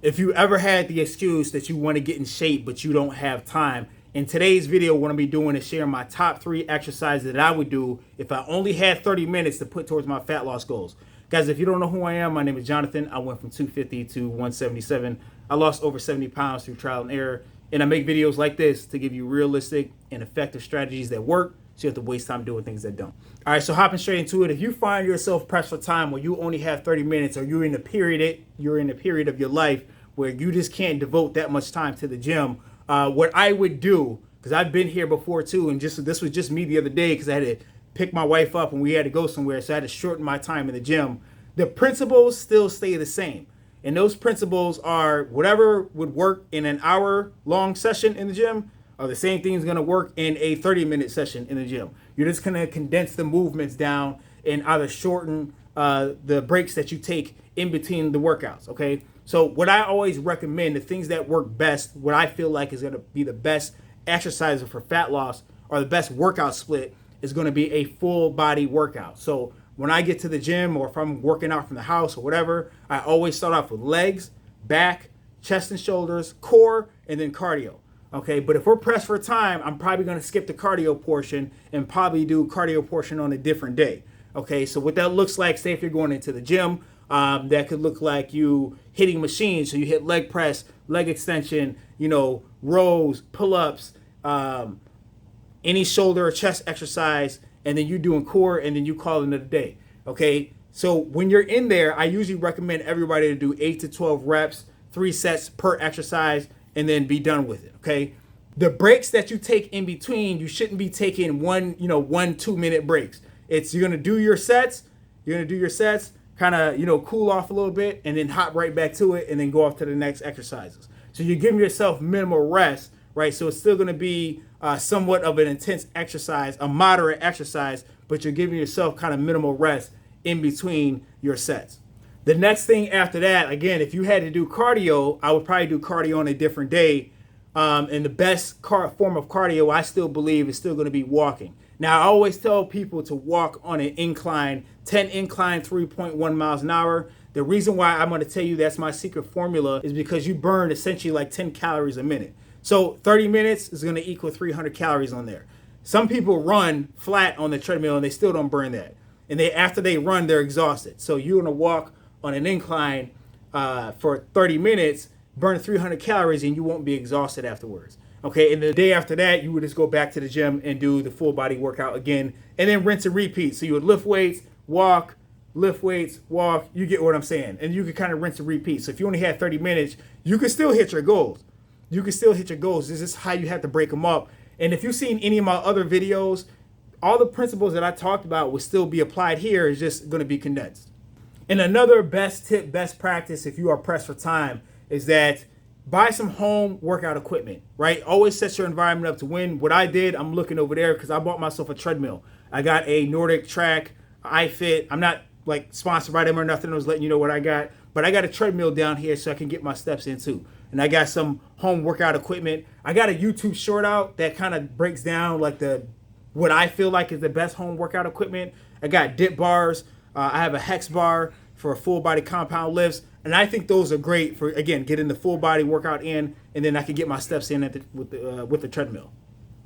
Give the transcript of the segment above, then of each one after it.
If you ever had the excuse that you want to get in shape but you don't have time, in today's video what I'm going to be doing is sharing my top 3 exercises that I would do if I only had 30 minutes to put towards my fat loss goals. Guys, if you don't know who I am, my name is Jonathan. I went from 250 to 177. I lost over 70 pounds through trial and error, and I make videos like this to give you realistic and effective strategies that work, so you have to waste time doing things that don't. All right, so hopping straight into it. If you find yourself pressed for time where you only have 30 minutes, or you're in a period of your life where you just can't devote that much time to the gym, what I would do, because I've been here before too, and this was just me the other day because I had to pick my wife up and we had to go somewhere, so I had to shorten my time in the gym. The principles still stay the same. And those principles are whatever would work in an hour-long session in the gym are the same things going to work in a 30-minute session in the gym. You're just going to condense the movements down and either shorten the breaks that you take in between the workouts, okay? So what I always recommend, the things that work best, what I feel like is going to be the best exercise for fat loss or the best workout split is going to be a full body workout. So when I get to the gym or if I'm working out from the house or whatever, I always start off with legs, back, chest and shoulders, core, and then cardio. Okay, but if we're pressed for time, I'm probably going to skip the cardio portion and probably do cardio portion on a different day. Okay, so what that looks like, say if you're going into the gym, that could look like you hitting machines. So you hit leg press, leg extension, rows, pull-ups, any shoulder or chest exercise, and then you doing core, and then you call it a day. Okay, so when you're in there, I usually recommend everybody to do 8 to 12 reps, 3 sets per exercise, and then be done with it. Okay, the breaks that you take in between, you shouldn't be taking 1-2 minute breaks. You're gonna do your sets, kind of cool off a little bit, and then hop right back to it, and then go off to the next exercises. So you're giving yourself minimal rest, right? So it's still gonna be somewhat of an intense exercise, a moderate exercise, but you're giving yourself kind of minimal rest in between your sets. The next thing after that, again, if you had to do cardio, I would probably do cardio on a different day. And the best form of cardio, I still believe, is still going to be walking. Now, I always tell people to walk on an incline, 10 incline, 3.1 miles an hour. The reason why I'm going to tell you that's my secret formula is because you burn essentially like 10 calories a minute. So 30 minutes is going to equal 300 calories on there. Some people run flat on the treadmill and they still don't burn that. And after they run, they're exhausted. So you're going to walk on an incline for 30 minutes, burn 300 calories, and you won't be exhausted afterwards. Okay, and the day after that, you would just go back to the gym and do the full body workout again, and then rinse and repeat. So you would lift weights, walk, lift weights, walk. You get what I'm saying. And you could kind of rinse and repeat. So if you only had 30 minutes, you could still hit your goals. This is how you have to break them up. And if you've seen any of my other videos, all the principles that I talked about will still be applied here. It's just going to be condensed. And another best tip, best practice if you are pressed for time is that buy some home workout equipment, right? Always set your environment up to win. What I did, I'm looking over there because I bought myself a treadmill. I got a Nordic Track iFit. I'm not like sponsored by them or nothing. I was letting you know what I got. But I got a treadmill down here so I can get my steps in too. And I got some home workout equipment. I got a YouTube short out that kind of breaks down like what I feel like is the best home workout equipment. I got dip bars. I have a hex bar for full body compound lifts. And I think those are great for, again, getting the full body workout in, and then I can get my steps in with the treadmill.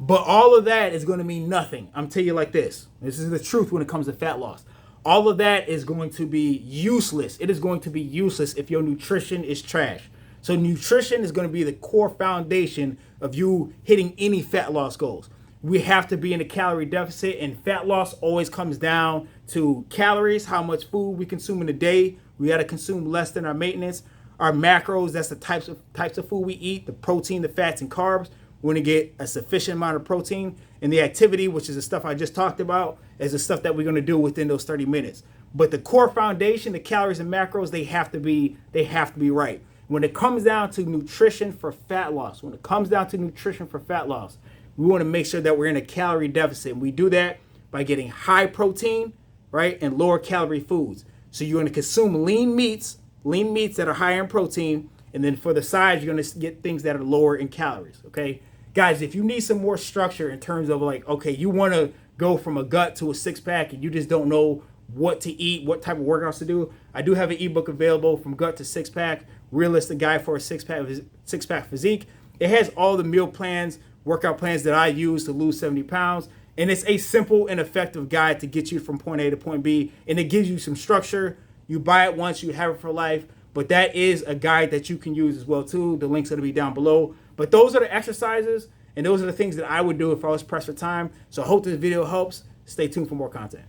But all of that is going to mean nothing. I'm telling you like this. This is the truth when it comes to fat loss. All of that is going to be useless. It is going to be useless if your nutrition is trash. So nutrition is going to be the core foundation of you hitting any fat loss goals. We have to be in a calorie deficit, and fat loss always comes down to calories, how much food we consume in a day. We got to consume less than our maintenance. Our macros, that's the types of food we eat, the protein, the fats, and carbs. We want to get a sufficient amount of protein. And the activity, which is the stuff I just talked about, is the stuff that we're going to do within those 30 minutes. But the core foundation, the calories and macros, they have to be right. When it comes down to nutrition for fat loss, we want to make sure that we're in a calorie deficit. And we do that by getting high protein, right, and lower calorie foods. So you're going to consume lean meats that are higher in protein, and then for the sides, you're going to get things that are lower in calories, okay? Guys, if you need some more structure in terms of like, okay, you want to go from a gut to a six-pack and you just don't know what to eat, what type of workouts to do, I do have an ebook available, From Gut to Six Pack, realistic guide for a six-pack physique. It has all the meal plans, workout plans that I use to lose 70 pounds. And it's a simple and effective guide to get you from point A to point B. And it gives you some structure. You buy it once, you have it for life. But that is a guide that you can use as well too. The link's gonna be down below. But those are the exercises and those are the things that I would do if I was pressed for time. So I hope this video helps. Stay tuned for more content.